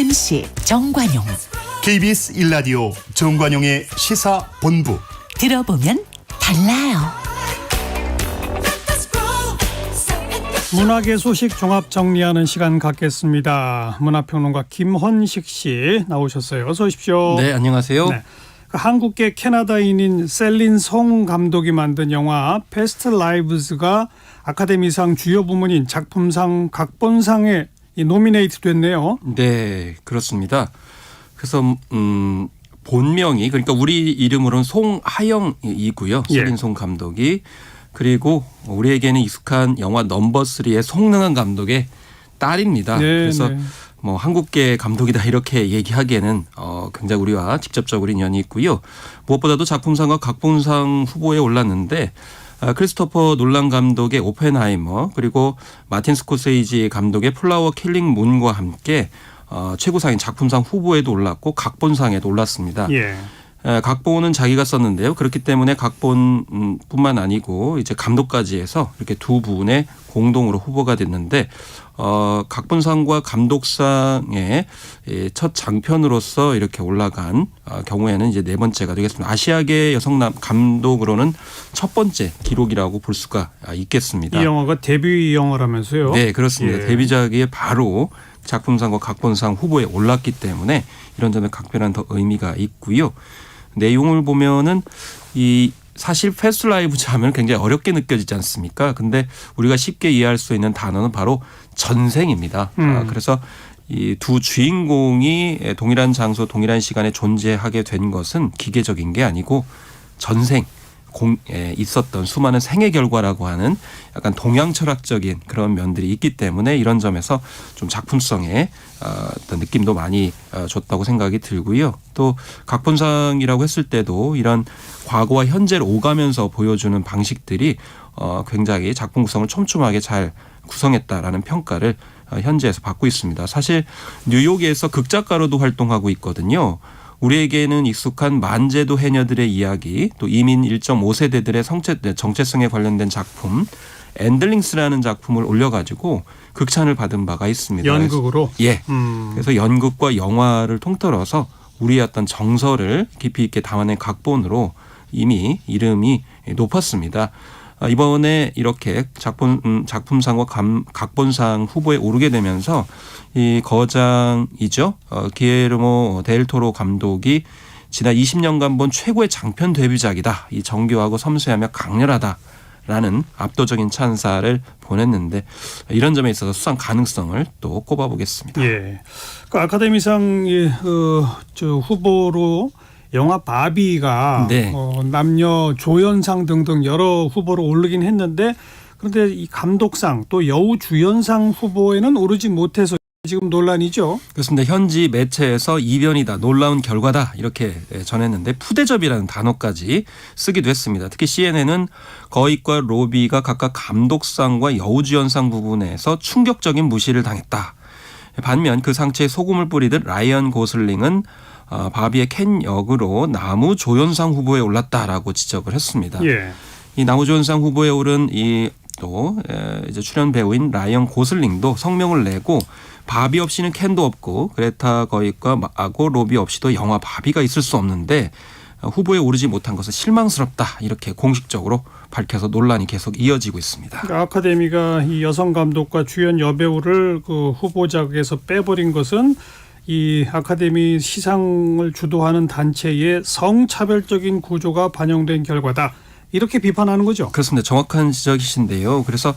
MC 정관용, KBS 1라디오 정관용의 시사본부. 들어보면 달라요. 문학의 소식 종합 정리하는 시간 갖겠습니다. 문화평론가 김헌식 씨 나오셨어요. 어서 오십시오. 네, 안녕하세요. 네. 한국계 캐나다인인 셀린 송 감독이 만든 영화 패스트 라이브즈가 아카데미상 주요 부문인 작품상, 각본상에 노미네이트 됐네요. 네, 그렇습니다. 그래서 본명이 그러니까 우리 이름으로는 송하영이고요. 예. 셀린 송 감독이. 그리고 우리에게는 익숙한 영화 넘버 3의 송능한 감독의 딸입니다. 네, 그래서 네. 뭐 한국계 감독이다 이렇게 얘기하기에는 굉장히 우리와 직접적으로 인연이 있고요. 무엇보다도 작품상과 각본상 후보에 올랐는데 크리스토퍼 놀란 감독의 오펜하이머, 그리고 마틴 스코세이지 감독의 플라워 킬링 문과 함께 최고상인 작품상 후보에도 올랐고 각본상에도 올랐습니다. 예. 각본은 자기가 썼는데요. 그렇기 때문에 각본뿐만 아니고 이제 감독까지 해서 이렇게 두 분의 공동으로 후보가 됐는데 각본상과 감독상의 첫 장편으로서 이렇게 올라간 경우에는 이제 네 번째가 되겠습니다. 아시아계 여성 감독으로는 첫 번째 기록이라고 볼 수가 있겠습니다. 이 영화가 데뷔 영화라면서요? 네, 그렇습니다. 예. 데뷔작이 바로 작품상과 각본상 후보에 올랐기 때문에 이런 점에 각별한 더 의미가 있고요. 내용을 보면은 이 사실 패스트 라이브즈 하면 굉장히 어렵게 느껴지지 않습니까? 근데 우리가 쉽게 이해할 수 있는 단어는 바로 전생입니다. 그래서 이 두 주인공이 동일한 장소, 동일한 시간에 존재하게 된 것은 기계적인 게 아니고 전생 있었던 수많은 생의 결과라고 하는 약간 동양 철학적인 그런 면들이 있기 때문에 이런 점에서 좀 작품성에 어떤 느낌도 많이 줬다고 생각이 들고요. 또 각본상이라고 했을 때도 이런 과거와 현재를 오가면서 보여주는 방식들이 굉장히 작품 구성을 촘촘하게 잘 구성했다라는 평가를 현지에서 받고 있습니다. 사실 뉴욕에서 극작가로도 활동하고 있거든요. 우리에게는 익숙한 만제도 해녀들의 이야기, 또 이민 1.5세대들의 정체성에 관련된 작품 엔들링스라는 작품을 올려가지고 극찬을 받은 바가 있습니다. 연극으로? 예. 그래서 연극과 영화를 통틀어서 우리의 어떤 정서를 깊이 있게 담아낸 각본으로 이미 이름이 높았습니다. 이번에 이렇게 작품상과 각본상 후보에 오르게 되면서 이 거장이죠. 기에르모 델 토로 감독이 지난 20년간 본 최고의 장편 데뷔작이다. 이 정교하고 섬세하며 강렬하다라는 압도적인 찬사를 보냈는데 이런 점에 있어서 수상 가능성을 또 꼽아보겠습니다. 예. 그 아카데미상 후보로 영화 바비가 네. 남녀 조연상 등등 여러 후보로 오르긴 했는데 그런데 이 감독상 또 여우 주연상 후보에는 오르지 못해서 지금 논란이죠. 그렇습니다. 현지 매체에서 이변이다, 놀라운 결과다 이렇게 전했는데 푸대접이라는 단어까지 쓰기도 했습니다. 특히 CNN은 거익과 로비가 각각 감독상과 여우주연상 부분에서 충격적인 무시를 당했다. 반면 그 상체에 소금을 뿌리듯 라이언 고슬링은 바비의 켄 역으로 나무조연상 후보에 올랐다라고 지적을 했습니다. 예. 이 나무조연상 후보에 오른 또 이제 출연 배우인 라이언 고슬링도 성명을 내고 바비 없이는 켄도 없고 그레타 거익과 마고 로비 없이도 영화 바비가 있을 수 없는데 후보에 오르지 못한 것은 실망스럽다 이렇게 공식적으로 밝혀서 논란이 계속 이어지고 있습니다. 그러니까 아카데미가 이 여성 감독과 주연 여배우를 그 후보작에서 빼버린 것은 이 아카데미 시상을 주도하는 단체의 성차별적인 구조가 반영된 결과다. 이렇게 비판하는 거죠. 그렇습니다. 정확한 지적이신데요. 그래서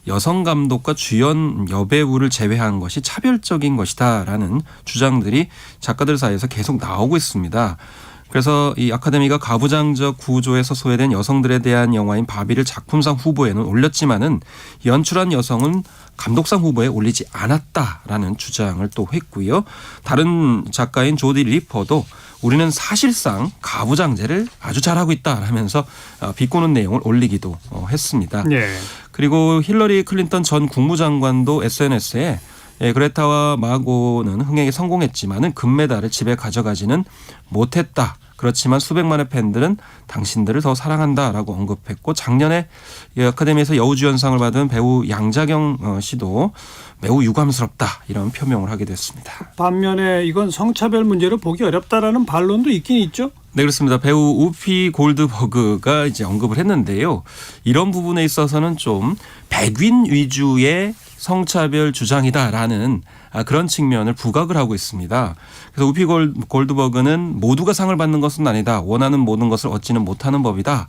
여성 감독과 주연 여배우를 제외한 것이 차별적인 것이다라는 주장들이 작가들 사이에서 계속 나오고 있습니다. 그래서 이 아카데미가 가부장적 구조에서 소외된 여성들에 대한 영화인 바비를 작품상 후보에는 올렸지만은 연출한 여성은 감독상 후보에 올리지 않았다라는 주장을 또 했고요. 다른 작가인 조디 리퍼도 우리는 사실상 가부장제를 아주 잘하고 있다 하면서 비꼬는 내용을 올리기도 했습니다. 네. 그리고 힐러리 클린턴 전 국무장관도 SNS에 그레타와 마고는 흥행에 성공했지만은 금메달을 집에 가져가지는 못했다. 그렇지만 수백만의 팬들은 당신들을 더 사랑한다라고 언급했고 작년에 이 아카데미에서 여우주연상을 받은 배우 양자경 씨도 매우 유감스럽다 이런 표명을 하게 됐습니다. 반면에 이건 성차별 문제로 보기 어렵다라는 반론도 있긴 있죠. 네, 그렇습니다. 배우 우피 골드버그가 이제 언급을 했는데요. 이런 부분에 있어서는 좀 백인 위주의 성차별 주장이다라는 그런 측면을 부각을 하고 있습니다. 그래서 우피 골드버그는 모두가 상을 받는 것은 아니다. 원하는 모든 것을 얻지는 못하는 법이다.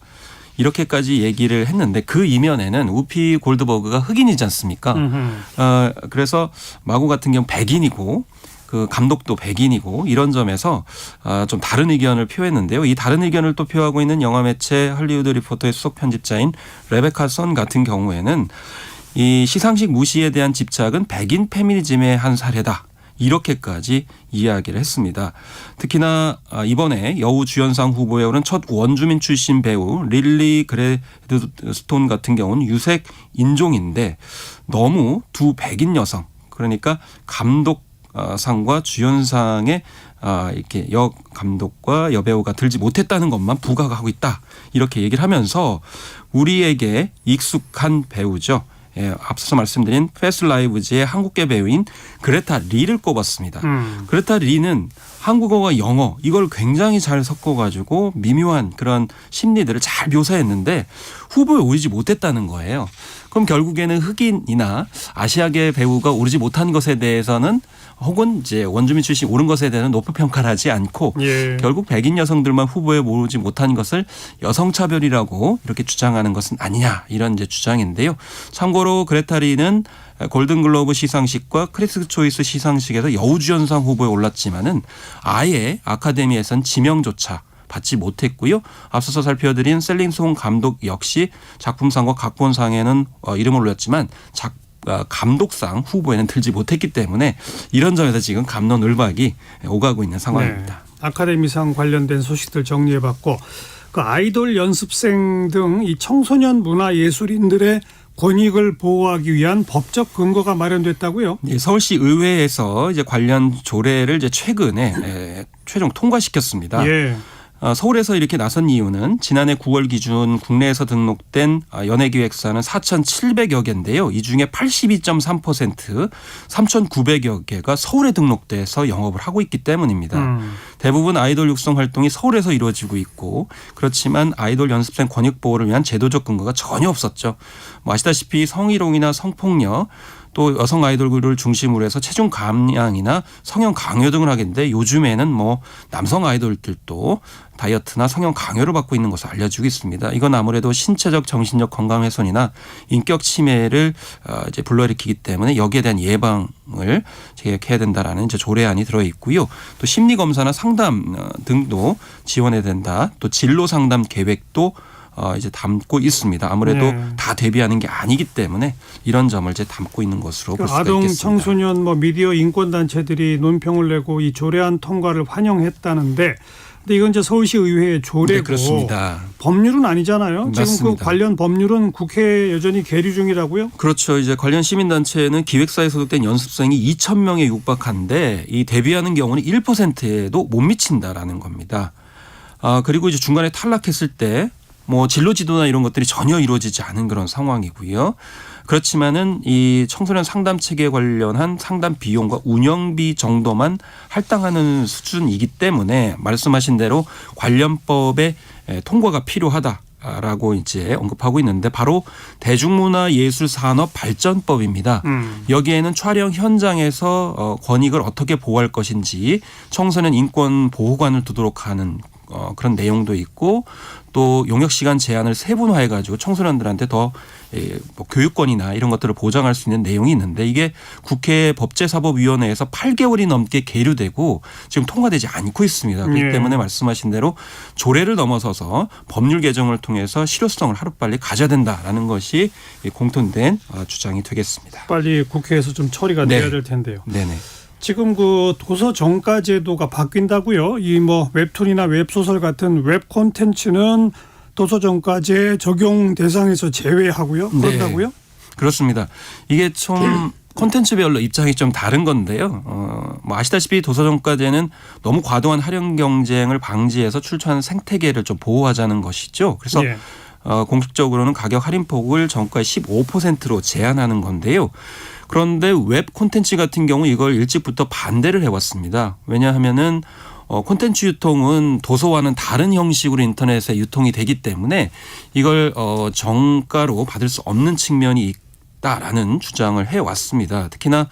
이렇게까지 얘기를 했는데 그 이면에는 우피 골드버그가 흑인이지 않습니까? 그래서 마고 같은 경우 백인이고 그 감독도 백인이고 이런 점에서 좀 다른 의견을 표했는데요. 이 다른 의견을 또 표하고 있는 영화 매체 할리우드 리포터의 수석 편집자인 레베카 선 같은 경우에는 이 시상식 무시에 대한 집착은 백인 페미니즘의 한 사례다. 이렇게까지 이야기를 했습니다. 특히나 이번에 여우 주연상 후보에 오른 첫 원주민 출신 배우 릴리 그레드스톤 같은 경우는 유색 인종인데 너무 두 백인 여성 그러니까 감독상과 주연상에 이렇게 여 감독과 여배우가 들지 못했다는 것만 부각하고 있다. 이렇게 얘기를 하면서 우리에게 익숙한 배우죠. 예, 앞서서 말씀드린 패스트 라이브즈의 한국계 배우인 그레타 리를 꼽았습니다. 그레타 리는 한국어와 영어 이걸 굉장히 잘 섞어가지고 미묘한 그런 심리들을 잘 묘사했는데 후보에 오르지 못했다는 거예요. 그럼 결국에는 흑인이나 아시아계 배우가 오르지 못한 것에 대해서는 혹은 이제 원주민 출신 오른 것에 대해서는 높은 평가를 하지 않고 결국 백인 여성들만 후보에 오르지 못한 것을 여성차별이라고 이렇게 주장하는 것은 아니냐 이런 이제 주장인데요. 참고로 그레타 리는 골든글로브 시상식과 크리스 초이스 시상식에서 여우주연상 후보에 올랐지만은 아예 아카데미에선 지명조차 받지 못했고요. 앞서서 살펴드린 셀링송 감독 역시 작품상과 각본상에는 이름을 올렸지만 감독상 후보에는 들지 못했기 때문에 이런 점에서 지금 갑론을박이 오가고 있는 상황입니다. 네. 아카데미상 관련된 소식들 정리해봤고 그 아이돌 연습생 등 이 청소년 문화예술인들의 권익을 보호하기 위한 법적 근거가 마련됐다고요? 네, 서울시 의회에서 이제 관련 조례를 이제 최근에 최종 통과시켰습니다. 예. 서울에서 이렇게 나선 이유는 지난해 9월 기준 국내에서 등록된 연예기획사는 4,700여 개인데요. 이 중에 82.3% 3,900여 개가 서울에 등록돼서 영업을 하고 있기 때문입니다. 대부분 아이돌 육성 활동이 서울에서 이루어지고 있고 그렇지만 아이돌 연습생 권익 보호를 위한 제도적 근거가 전혀 없었죠. 뭐 아시다시피 성희롱이나 성폭력 또 여성 아이돌을 중심으로 해서 체중 감량이나 성형 강요 등을 하겠는데 요즘에는 뭐 남성 아이돌들도 다이어트나 성형 강요를 받고 있는 것으로 알려지고 있습니다. 이건 아무래도 신체적 정신적 건강 훼손이나 인격 침해를 이제 불러일으키기 때문에 여기에 대한 예방을 계획해야 된다라는 이제 조례안이 들어 있고요. 또 심리 검사나 상담 등도 지원해야 된다. 또 진로 상담 계획도 이제 담고 있습니다. 아무래도 다 대비하는 게 아니기 때문에 이런 점을 이제 담고 있는 것으로 볼 수가 아동, 있겠습니다. 청소년, 미디어 인권 단체들이 논평을 내고 이 조례안 통과를 환영했다는데, 근데 이건 이제 서울시 의회의 조례고 네, 그렇습니다. 법률은 아니잖아요. 맞습니다. 지금 그 관련 법률은 국회에 여전히 계류 중이라고요? 그렇죠. 이제 관련 시민단체는 기획사에 소속된 연습생이 2,000명에 육박한데 이 대비하는 경우는 1%에도 못 미친다라는 겁니다. 그리고 이제 중간에 탈락했을 때 뭐 진로 지도나 이런 것들이 전혀 이루어지지 않은 그런 상황이고요. 그렇지만은 이 청소년 상담 체계에 관련한 상담 비용과 운영비 정도만 할당하는 수준이기 때문에 말씀하신 대로 관련법의 통과가 필요하다라고 이제 언급하고 있는데 바로 대중문화예술산업발전법입니다. 여기에는 촬영 현장에서 권익을 어떻게 보호할 것인지 청소년 인권 보호관을 두도록 하는 그런 내용도 있고 또 용역 시간 제한을 세분화해 가지고 청소년들한테 더 뭐 교육권이나 이런 것들을 보장할 수 있는 내용이 있는데 이게 국회 법제사법위원회에서 8개월이 넘게 계류되고 지금 통과되지 않고 있습니다. 그렇기 때문에 말씀하신 대로 조례를 넘어서서 법률 개정을 통해서 실효성을 하루빨리 가져야 된다라는 것이 공통된 주장이 되겠습니다. 빨리 국회에서 좀 처리가 돼야 될 텐데요. 네네. 지금 그 도서 정가 제도가 바뀐다고요? 이 뭐 웹툰이나 웹소설 같은 웹 콘텐츠는 도서 정가제 적용 대상에서 제외하고요? 그런다고요? 네, 그렇습니다. 이게 좀 콘텐츠별로 입장이 좀 다른 건데요. 뭐 아시다시피 도서정가제는 너무 과도한 할인 경쟁을 방지해서 출처하는 생태계를 좀 보호하자는 것이죠. 그래서 예. 공식적으로는 가격 할인폭을 정가의 15%로 제한하는 건데요. 그런데 웹 콘텐츠 같은 경우 이걸 일찍부터 반대를 해왔습니다. 왜냐하면은 콘텐츠 유통은 도서와는 다른 형식으로 인터넷에 유통이 되기 때문에 이걸 정가로 받을 수 없는 측면이 있다라는 주장을 해왔습니다. 특히나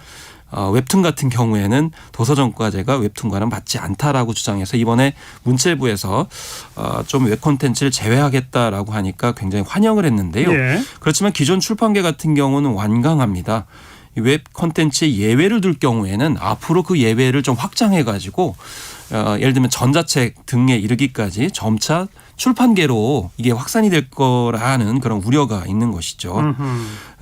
웹툰 같은 경우에는 도서정가제가 웹툰과는 맞지 않다라고 주장해서 이번에 문체부에서 좀 웹 콘텐츠를 제외하겠다라고 하니까 굉장히 환영을 했는데요. 예. 그렇지만 기존 출판계 같은 경우는 완강합니다. 웹 콘텐츠에 예외를 둘 경우에는 앞으로 그 예외를 좀 확장해 가지고 예를 들면 전자책 등에 이르기까지 점차 출판계로 이게 확산이 될 거라는 그런 우려가 있는 것이죠.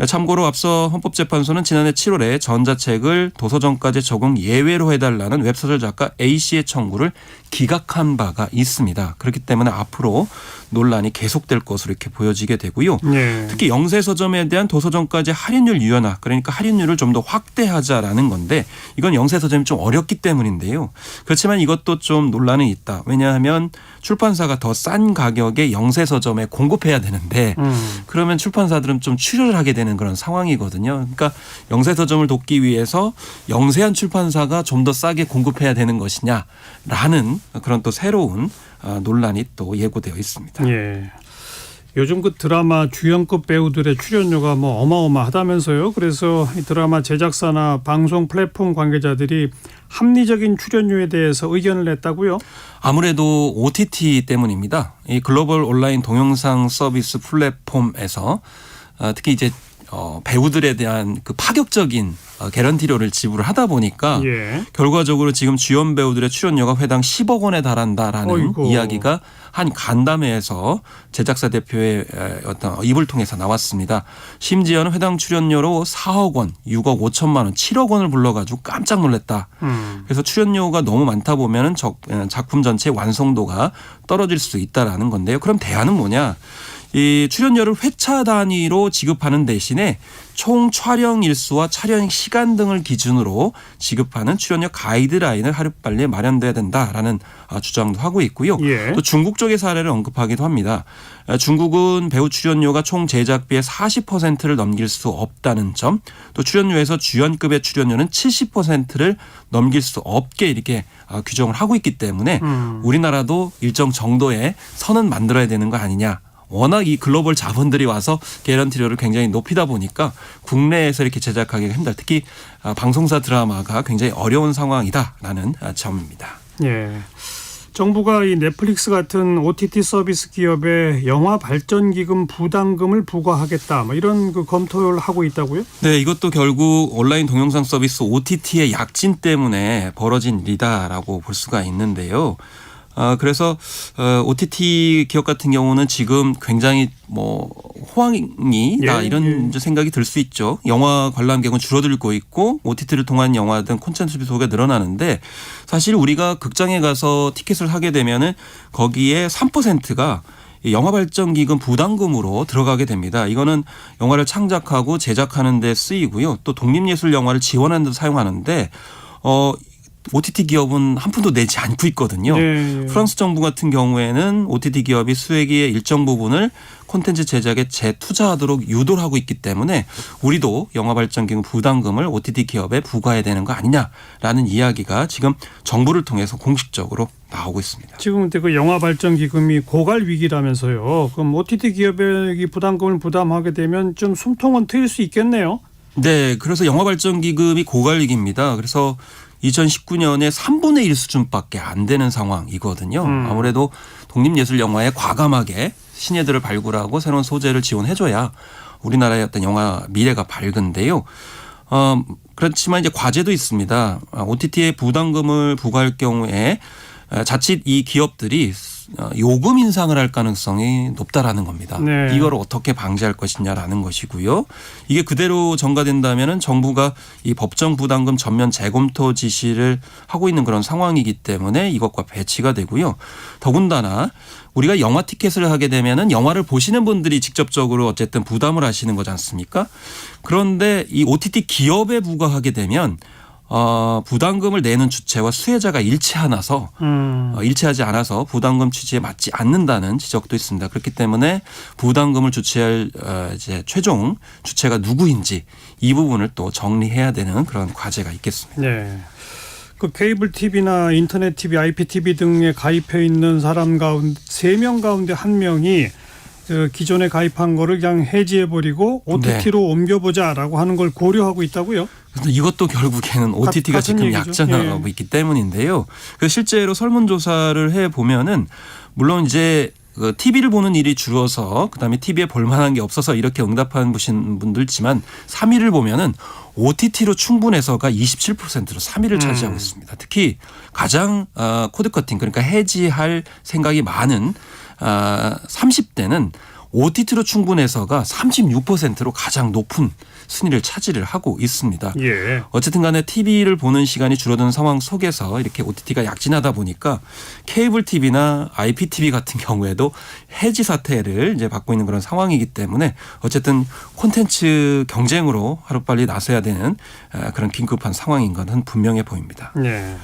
참고로 앞서 헌법재판소는 지난해 7월에 전자책을 도서정가제 적용 예외로 해달라는 웹소설 작가 A씨의 청구를 기각한 바가 있습니다. 그렇기 때문에 앞으로 논란이 계속될 것으로 이렇게 보여지게 되고요. 예. 특히 영세서점에 대한 도서정가제 할인율 유연화, 그러니까 할인율을 좀 더 확대하자라는 건데 이건 영세서점이 좀 어렵기 때문인데요. 그렇지만 이것도 좀 논란이 있다. 왜냐하면 출판사가 더 싼 가격에 영세서점에 공급해야 되는데 그러면 출판사들은 좀 출혈을 하게 되는 그런 상황이거든요. 그러니까 영세서점을 돕기 위해서 영세한 출판사가 좀 더 싸게 공급해야 되는 것이냐라는 그런 또 새로운 논란이 또 예고되어 있습니다. 예. 요즘 그 드라마 주연급 배우들의 출연료가 뭐 어마어마하다면서요. 그래서 이 드라마 제작사나 방송 플랫폼 관계자들이 합리적인 출연료에 대해서 의견을 냈다고요? 아무래도 OTT 때문입니다. 이 글로벌 온라인 동영상 서비스 플랫폼에서 특히 이제 배우들에 대한 그 파격적인 개런티료를 지불을 하다 보니까 예. 결과적으로 지금 주연 배우들의 출연료가 회당 10억 원에 달한다라는 어이구. 이야기가 한 간담회에서 제작사 대표의 어떤 입을 통해서 나왔습니다. 심지어는 회당 출연료로 4억 원, 6억 5천만 원, 7억 원을 불러가지고 깜짝 놀랐다. 그래서 출연료가 너무 많다 보면은 작품 전체의 완성도가 떨어질 수 있다라는 건데요. 그럼 대안은 뭐냐? 이 출연료를 회차 단위로 지급하는 대신에 총 촬영 일수와 촬영 시간 등을 기준으로 지급하는 출연료 가이드라인을 하루빨리 마련돼야 된다라는 주장도 하고 있고요. 예. 또 중국 쪽의 사례를 언급하기도 합니다. 중국은 배우 출연료가 총 제작비의 40%를 넘길 수 없다는 점, 또 출연료에서 주연급의 출연료는 70%를 넘길 수 없게 이렇게 규정을 하고 있기 때문에 우리나라도 일정 정도의 선은 만들어야 되는 거 아니냐. 워낙 이 글로벌 자본들이 와서 개런티료를 굉장히 높이다 보니까 국내에서 이렇게 제작하기가 힘들다. 특히 방송사 드라마가 굉장히 어려운 상황이다라는 점입니다. 예. 정부가 이 넷플릭스 같은 OTT 서비스 기업에 영화 발전 기금 부담금을 부과하겠다. 뭐 이런 그 검토를 하고 있다고요? 네, 이것도 결국 온라인 동영상 서비스 OTT의 약진 때문에 벌어진 일이다라고 볼 수가 있는데요. 그래서 OTT 기업 같은 경우는 지금 굉장히 뭐 호황이다 이런 생각이 들 수 있죠. 영화 관람객은 줄어들고 있고 OTT를 통한 영화 등 콘텐츠 소비가 늘어나는데 사실 우리가 극장에 가서 티켓을 사게 되면은 거기에 3%가 영화 발전 기금 부담금으로 들어가게 됩니다. 이거는 영화를 창작하고 제작하는 데 쓰이고요. 또 독립예술 영화를 지원하는 데 사용하는데 OTT 기업은 한 푼도 내지 않고 있거든요. 네. 프랑스 정부 같은 경우에는 OTT 기업이 수익의 일정 부분을 콘텐츠 제작에 재투자하도록 유도를 하고 있기 때문에 우리도 영화 발전 기금 부담금을 OTT 기업에 부과해야 되는 거 아니냐라는 이야기가 지금 정부를 통해서 공식적으로 나오고 있습니다. 지금 그 영화 발전 기금이 고갈 위기라면서요. 그럼 OTT 기업이 부담금을 부담하게 되면 좀 숨통은 트일 수 있겠네요. 네, 그래서 영화 발전 기금이 고갈 위기입니다. 그래서 2019년에 3분의 1 수준밖에 안 되는 상황이거든요. 아무래도 독립예술 영화에 과감하게 신예들을 발굴하고 새로운 소재를 지원해줘야 우리나라의 어떤 영화 미래가 밝은데요. 그렇지만 이제 과제도 있습니다. OTT에 부담금을 부과할 경우에 자칫 이 기업들이 요금 인상을 할 가능성이 높다라는 겁니다. 네. 이걸 어떻게 방지할 것이냐라는 것이고요. 이게 그대로 전가된다면은 정부가 이 법정 부담금 전면 재검토 지시를 하고 있는 그런 상황이기 때문에 이것과 배치가 되고요. 더군다나 우리가 영화 티켓을 하게 되면은 영화를 보시는 분들이 직접적으로 어쨌든 부담을 하시는 거지 않습니까? 그런데 이 OTT 기업에 부과하게 되면 부담금을 내는 주체와 수혜자가 일치하지 않아서 부담금 취지에 맞지 않는다는 지적도 있습니다. 그렇기 때문에 부담금을 주체할 이제 최종 주체가 누구인지 이 부분을 또 정리해야 되는 그런 과제가 있겠습니다. 네. 그 케이블 TV나 인터넷 TV, IPTV 등에 가입해 있는 사람 가운데 3명 가운데 1명이 기존에 가입한 거를 그냥 해지해버리고 OTT로 옮겨보자라고 하는 걸 고려하고 있다고요? 그래서 이것도 결국에는 OTT가 지금 얘기죠. 약진하고 있기 때문인데요. 그래서 실제로 설문조사를 해보면은 물론 이제 TV를 보는 일이 줄어서 그다음에 TV에 볼만한 게 없어서 이렇게 응답한 분들지만 3위를 보면은 OTT로 충분해서가 27%로 3위를 차지하고 있습니다. 특히 가장 코드 커팅 그러니까 해지할 생각이 많은 30대는 OTT로 충분해서가 36%로 가장 높은 순위를 차지를 하고 있습니다. 예. 어쨌든 간에 TV를 보는 시간이 줄어드는 상황 속에서 이렇게 OTT가 약진하다 보니까 케이블 TV나 IPTV 같은 경우에도 해지 사태를 이제 받고 있는 그런 상황이기 때문에 어쨌든 콘텐츠 경쟁으로 하루빨리 나서야 되는 그런 긴급한 상황인 것은 분명해 보입니다. 네.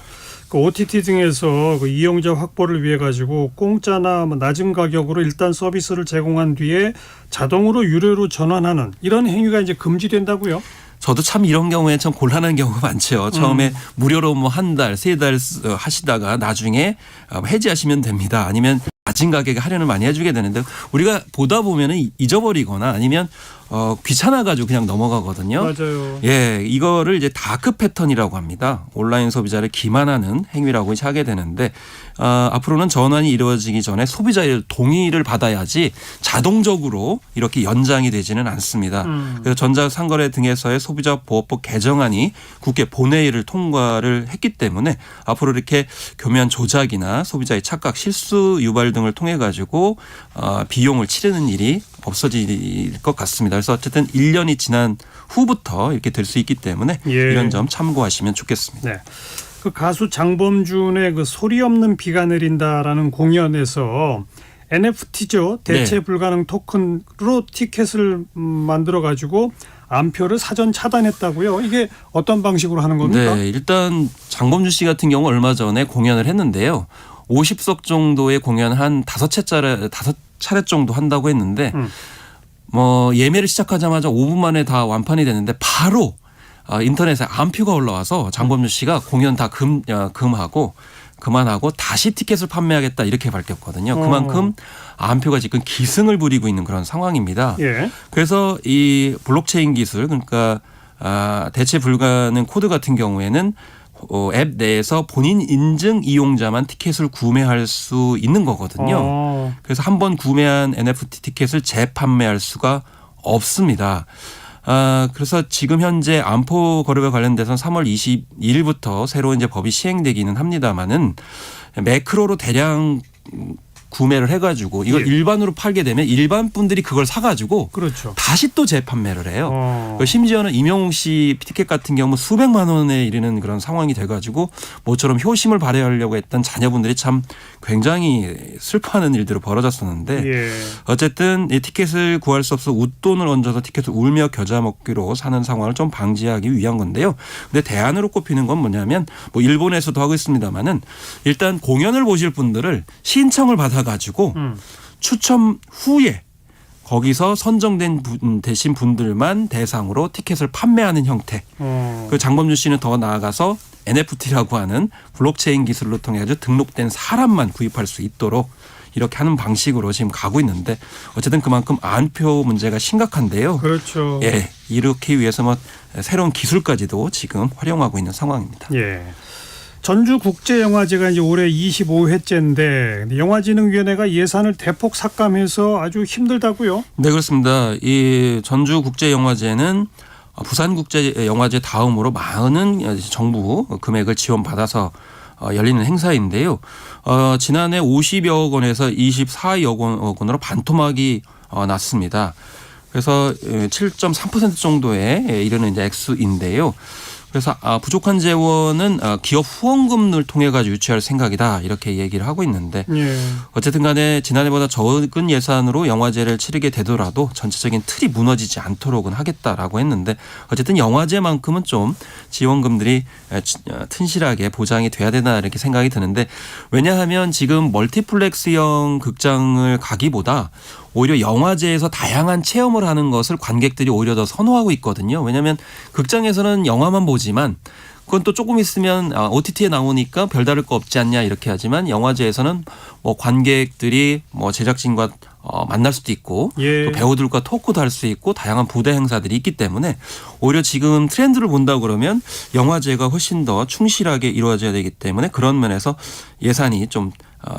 그 OTT 등에서 그 이용자 확보를 위해 가지고 공짜나 낮은 가격으로 일단 서비스를 제공한 뒤에 자동으로 유료로 전환하는 이런 행위가 이제 금지된다고요? 저도 참 이런 경우에 참 곤란한 경우가 많죠. 처음에 무료로 뭐 한 달, 3달 하시다가 나중에 해지하시면 됩니다. 아니면 낮은 가격에 할인을 많이 해주게 되는데 우리가 보다 보면은 잊어버리거나 아니면 귀찮아가지고 그냥 넘어가거든요. 맞아요. 예, 이거를 이제 다크 패턴이라고 합니다. 온라인 소비자를 기만하는 행위라고 이제 하게 되는데 앞으로는 전환이 이루어지기 전에 소비자의 동의를 받아야지 자동적으로 이렇게 연장이 되지는 않습니다. 그래서 전자상거래 등에서의 소비자보호법 개정안이 국회 본회의를 통과를 했기 때문에 앞으로 이렇게 교묘한 조작이나 소비자의 착각, 실수 유발 등을 통해 가지고 비용을 치르는 일이 없어질 것 같습니다. 그래서 어쨌든 1년이 지난 후부터 이렇게 될 수 있기 때문에 예. 이런 점 참고하시면 좋겠습니다. 네. 그 가수 장범준의 그 소리 없는 비가 내린다라는 공연에서 NFT죠. 대체 네. 불가능 토큰으로 티켓을 만들어 가지고 암표를 사전 차단했다고요. 이게 어떤 방식으로 하는 겁니까? 네, 일단 장범준 씨 같은 경우 얼마 전에 공연을 했는데요. 50석 정도의 공연 한 5차례 정도 한다고 했는데 뭐 예매를 시작하자마자 5분 만에 다 완판이 됐는데 바로 인터넷에 암표가 올라와서 장범준 씨가 공연 다 그만하고 다시 티켓을 판매하겠다 이렇게 밝혔거든요. 그만큼 암표가 지금 기승을 부리고 있는 그런 상황입니다. 예. 그래서 이 블록체인 기술 그러니까 대체 불가능 코드 같은 경우에는 앱 내에서 본인 인증 이용자만 티켓을 구매할 수 있는 거거든요. 그래서 한 번 구매한 NFT 티켓을 재판매할 수가 없습니다. 그래서 지금 현재 암표 거래와 관련돼서는 3월 22일부터 새로 이제 법이 시행되기는 합니다만은 매크로로 대량 구매를 해가지고 이걸 예. 일반으로 팔게 되면 일반 분들이 그걸 사가지고 그렇죠. 다시 또 재판매를 해요. 심지어는 임영웅 씨 티켓 같은 경우 수백만 원에 이르는 그런 상황이 돼가지고 모처럼 효심을 발휘하려고 했던 자녀분들이 참 굉장히 슬퍼하는 일들이 벌어졌었는데 예. 어쨌든 이 티켓을 구할 수 없어 웃돈을 얹어서 티켓을 울며 겨자 먹기로 사는 상황을 좀 방지하기 위한 건데요. 근데 대안으로 꼽히는 건 뭐냐면 뭐 일본에서도 하고 있습니다만은 일단 공연을 보실 분들을 신청을 받아가지고 추첨 후에 거기서 선정된 되신 분들만 대상으로 티켓을 판매하는 형태. 그 장범준 씨는 더 나아가서 NFT라고 하는 블록체인 기술로 통해 등록된 사람만 구입할 수 있도록 이렇게 하는 방식으로 지금 가고 있는데 어쨌든 그만큼 안표 문제가 심각한데요. 그렇죠. 예, 이렇게 위해서 뭐 새로운 기술까지도 지금 활용하고 있는 상황입니다. 예. 전주국제영화제가 이제 올해 25회째인데 영화진흥위원회가 예산을 대폭 삭감해서 아주 힘들다고요? 네, 그렇습니다. 이 전주국제영화제는 부산국제영화제 다음으로 많은 정부 금액을 지원받아서 열리는 행사인데요. 지난해 50여 원에서 24억 원으로 반토막이 났습니다. 그래서 7.3% 정도에 이르는 이제 액수인데요. 그래서 부족한 재원은 기업 후원금을 통해 가지고 유치할 생각이다 이렇게 얘기를 하고 있는데 예. 어쨌든 간에 지난해보다 적은 예산으로 영화제를 치르게 되더라도 전체적인 틀이 무너지지 않도록은 하겠다라고 했는데 어쨌든 영화제만큼은 좀 지원금들이 튼실하게 보장이 돼야 되나 이렇게 생각이 드는데 왜냐하면 지금 멀티플렉스형 극장을 가기보다 오히려 영화제에서 다양한 체험을 하는 것을 관객들이 오히려 더 선호하고 있거든요. 왜냐하면 극장에서는 영화만 보지만 그건 또 조금 있으면 OTT에 나오니까 별다를 거 없지 않냐 이렇게 하지만 영화제에서는 뭐 관객들이 뭐 제작진과 만날 수도 있고 예. 또 배우들과 토크도 할 수 있고 다양한 부대 행사들이 있기 때문에 오히려 지금 트렌드를 본다 그러면 영화제가 훨씬 더 충실하게 이루어져야 되기 때문에 그런 면에서 예산이 좀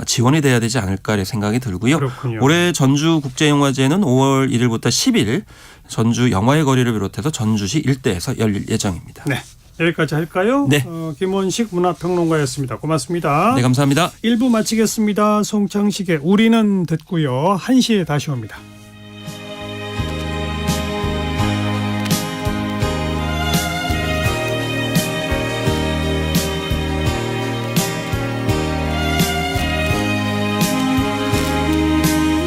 지원이 돼야 되지 않을까 생각이 들고요. 그렇군요. 올해 전주국제영화제는 5월 1일부터 10일 전주 영화의 거리를 비롯해서 전주시 일대에서 열릴 예정입니다. 네. 여기까지 할까요? 네. 김원식 문화평론가였습니다. 고맙습니다. 네, 감사합니다. 1부 마치겠습니다. 송창식의 우리는 듣고요. 1시에 다시 옵니다.